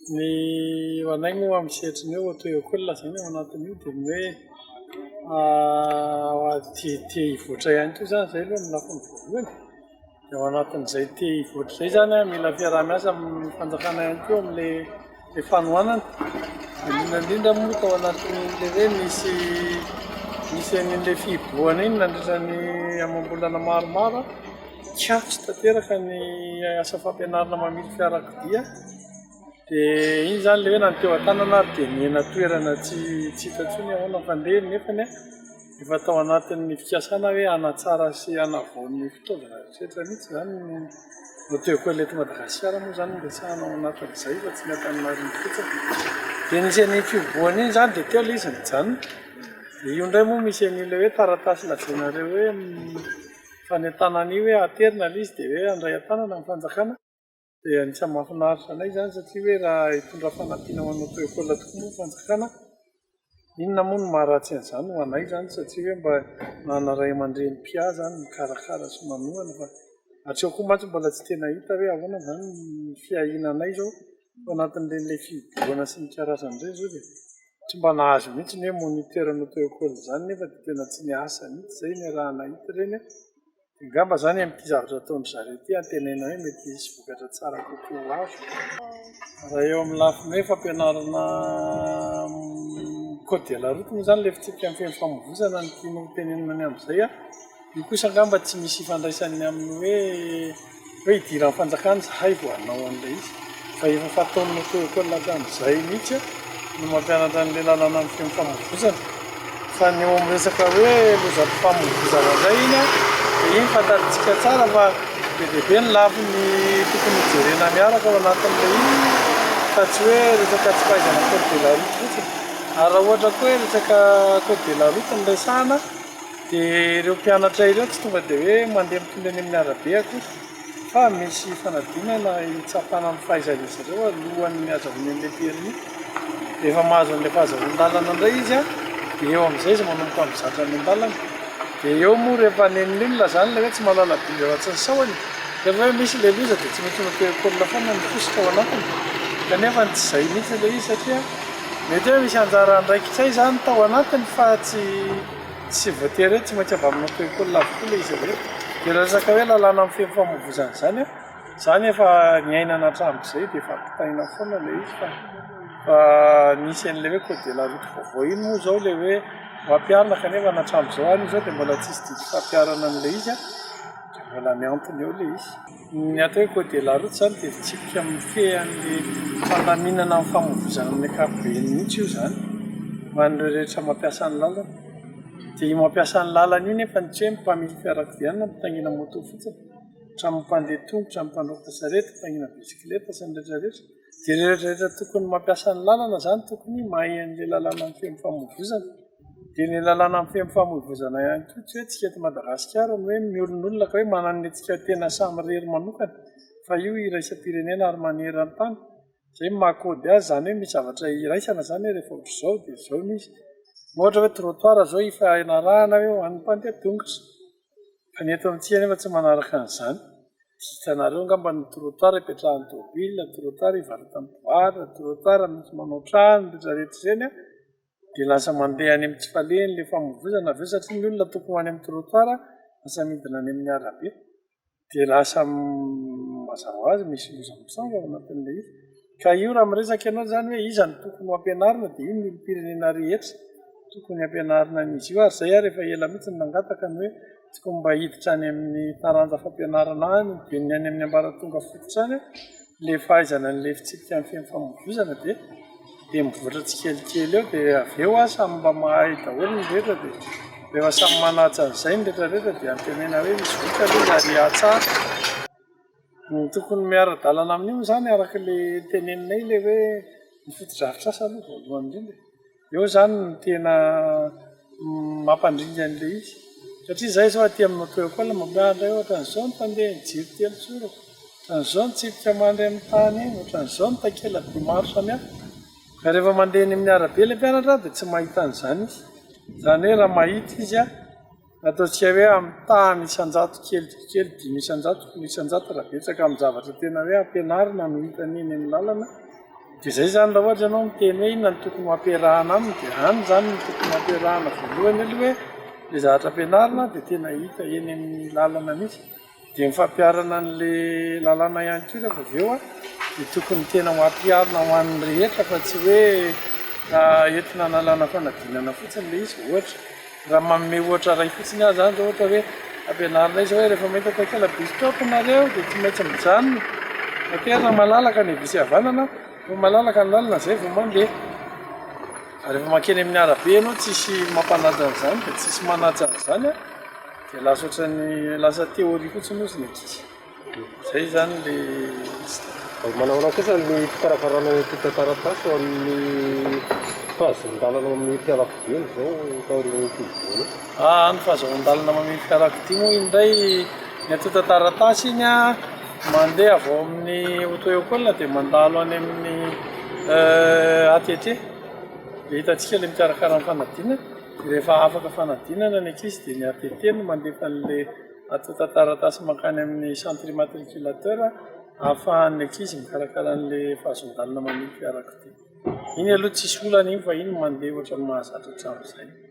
Ny hoanay moa amin'ny sehatry ny hoe auto-école zany ao anatin'io dia ny hoe te hivoatra ihany koa zany zay aloha ny lafiny voalohany. Dia ao anatin'izay te hivoatra izay zany mila fiaraha-miasa amin'ny fanjakana ihany koa amin'ilay fanohanana. Indrindra moa tao anatin'ilay hoe misy an'ilay fiboahana iny nandritra ny amam-bolana maromaro kiafy tanteraka ny asa fampianarana mamily fiarakodia. Dia iny zany ilay hoe na ny teo an-tanana ary dia niena toerana tsy hita intsony ahoana fandeha nefany efa tao anatin'ny fikasana hoe hanatsara sy hanavaony fitaovana rehetra mihitsy zany ny auto-école eto Madagasikara moa zany resahana ao anatin'izay fa tsy ny Antananarivo fotsiny. Dia nisy an'iny fiboahana iny zany dia teo ilay izy nijanona. Dia io indray moa misy an'ilay hoe taratasy lazainareo hoe fanentanana an'io hoe aterina ilay izy dia hoe handray an-tanana ny fanjakana. Dia anisany mahafinaritra anay zany satria hoe raha hitondra fanampiana ho an'ny auto-école tokoa moa fanjakana, inona moa no maharatsy an'izany ho anay zany satria hoe mba manana ray aman-dreny mpià zany mikarakara sy manohana fa hatreo koa mantsy mbola tsy tena hita hoe ahoana zany ny fiahinanay zao ao anatin'ilay fiboahana sy ny karazany ireny zao dia tsy mba nahazo mihitsy ny hoe moniteur ny auto-école zany nefa dia tena tsy niasa mihitsy izay ny raha nahita ireny. Angamba zany amin'ity zavatra ataon'ny zareo ity antenena hoe mety hisy vokatra tsara kokoa azo. Raha eo amin'ny lafiny hoe fampianarana code de la route moa zany ilay fitsipika amin'ny feno famoivozana ny tiany tenenina ny amin'izay io kosa angamba tsy misy ifandraisany amin'ny hoe hidiran'ny fanjakana zahay vao hanao an'ilay izy fa efa fataon'ny auto-école hatramin'izay mihitsy no mampianatra an'ilay lalàna amin'ny feno famoivozana. Fa ny eo amin'ny resaka hoe lozam-pifamoivozana indray iny dia iny fantatsika tsara fa be dia be ny lafiny tokony hijerena miaraka ao anatin'ilay iny fa tsy hoe resaka tsy fahaizana code de la route fotsiny. Ary raha ohatra koa hoe resaka code de la route ny resahana dia ireo mpianatra ireo tsy tonga dia hoe mandeha mitondra eny amin'ny arabe akory fa misy fanadinana hitsapana amin'ny fahaizana zareo alohan'ny azahoany an'ilay permis. Dia efa mahazo an'ilay fahazoan-dalana indray izy dia eo amin'izay izy manomboka mizatra ny an-dalana. Dia eo moa rehefa nenonenona zany ilay hoe tsy mahalala biby ratsy ny sahony. Rehefa hoe misy ilay loza dia tsy maintsy auto-école foana miposika ao anatiny. Kanefa tsy izay mihitsy ilay izy satria mety hoe misy anjara andraikitsay zany tao anatiny fa tsy voatery hoe tsy maintsy avy amin'ny auto-école avokoa ilay izy avy. Dia resaka hoe lalàna amin'ny feno famoivozana zany efa niainana hatramin'izay dia efa ampitaina foana ilay izy fa nisy an'ilay hoe code de la route vaovao iny moa zao ilay hoe mampiarina kanefa hatramin'izao any zao dia mbola tsisy didy fampiarana an'ilay izy dia mbola miantona eo ilay izy. Ny atao hoe code de la route zany dia fitsipika mifehy an'ilay fandaminana amin'ny famoivozana amin'ny ankapobeny mihitsy io zany ho an'ireo rehetra mampiasa ny lalana. Dia io mampiasa ny lalana iny nefa tsy hoe ny mpamily fiarakodia na mitangina moto fotsiny hatramin'ny mpandeha tongotra, ny mpandroaka sarety, mitangina bisikileta sy ny rehetrarehetra. Dia rehetrarehetra tokony mampiasa ny lalana zany tokony mahay an'ilay lalàna amin'ny feno famoivozana. Dia ny lalàna amin'ny feno famoivozana ihany koa tsy hoe tsika eto Madagasikara no hoe miolon'olona ka hoe manana ny antsika tena samy rery manokana fa io iraisam-pirenena ary maneran-tany. Izay mahakody azy zany hoe misy zavatra iraisana zany rehefa ohatr'izao dia izao misy. Ohatra hoe trottoir zao efa enarahana hoe ho an'ny mpandeha tongotra. Fa ny eto amintsika nefa tsy manaraka an'izany. Hitanareo angamba ny trottoir ipetrahan'ny tômôbila, trottoir ivarotany boara, trottoir misy manao trano rehetrarehetra izany dia lasa mandeha any amin'ny tsy falehany ilay famoivozana avy eo satria ny olona tokony ho any amin'ny trottoir lasa midina any amin'ny arabe. Dia lasa mazava ho azy misy loza misanga ao anatin'ilay izy. Ka io raha miresaka ianao zany hoe iza ny tokony ho ampianarina dia io ny olom-pirenena rehetra tokony ampianarina an'izy io ary izay rehefa ela mihitsy nangataka ny hoe tokony mba hiditra any amin'ny taranja fampianarana any dia ny any amin'ny ambaratonga fototra any ilay fahaizana an'ilay fitsipika amin'ny feno famoivozana dia mivoatra tsikelikely eo dia avy eo samy mba mahay daholo ny rehetra dia rehefa samy manaja an'izay ny rehetrarehetra dia antenena hoe misy vokatra izy ary hatsara. Ny tokony miara-dalana amin'io zany araka ilay teneninay ilay hoe ny foto-drafitr'asa aloha voalohany indrindra. Eo zany ny tena mampandringa an'ilay izy. Satria izay zao aty amin'ny auto-école mampianatra hoe ohatran'izao ny mpandeha jiro telo-tsoro, ohatran'izao ny tsipika mandry amin'ny tany iny, ohatran'izao ny takela-by maro samihafa. Ka rehefa mandeha eny amin'ny arabe ilay mpianatra dia tsy mahita an'izany izy. Izany hoe raha mahita izy ataontsika hoe amin'ny tany isan-jato kelikely 5 isan-jato, 10 isan-jato raha betsaka amin'ny zavatra tena hoe ampianarina no hitany eny amin'ny lalana dia izay zany raha ohatra ianao miteny hoe inona ny tokony mampiarahana aminy dia any zany ny tokony mampiarahana voalohany aloha hoe le zavatra ampianarina dia tena hita eny amin'ny lalana misy dia mifampiarana an'la lalàna ihany koa rehefa avy eo a dia tokony tena mampiarina ho an'ny rehetra fa tsy hoe entina nalàna fanadinana fotsiny le izy ohatra raha manome ohatra ray fotsiny azy zany zao ohatra hoe ampianarina izy hoe rehefa mahita takela bistop nareo dia tsy maintsy mijanona materina malalaka ny visy havanana no malalaka ny lalana zay vao mandeha rehefa makeny amin'ny arabe ianao tsisy mampanaja an'izany dia tsisy manaja an'izany a dia lasa ohatrany lasa teoria fotsiny ozy ny ankizy zay zany le manao kosa ny fikarakarana taratasy ho amin'ny fahazon-dalana amin'ny fiarakodia zao taorian'ny fivoana ny fahazon-dalana amin'ny fiarakodia moa indray ny atota taratasy iny a mandeha avao amin'ny auto-école dia mandalo any amin'ny ATT dia hitantsika ilay mikarakara ny fanadinana dia rehefa afaka fanadinana ny ankizy dia ny ATT no mandefa an'ilay atota taratasy mankany amin'ny centre matriculateur ahafahan'ny ankizy mikarakara an'ilay fahazon-dalana amin'ny fiarakodia iny aloha tsisy olana iny fa iny mandeha ohatra ny mahazatra hatramin'izay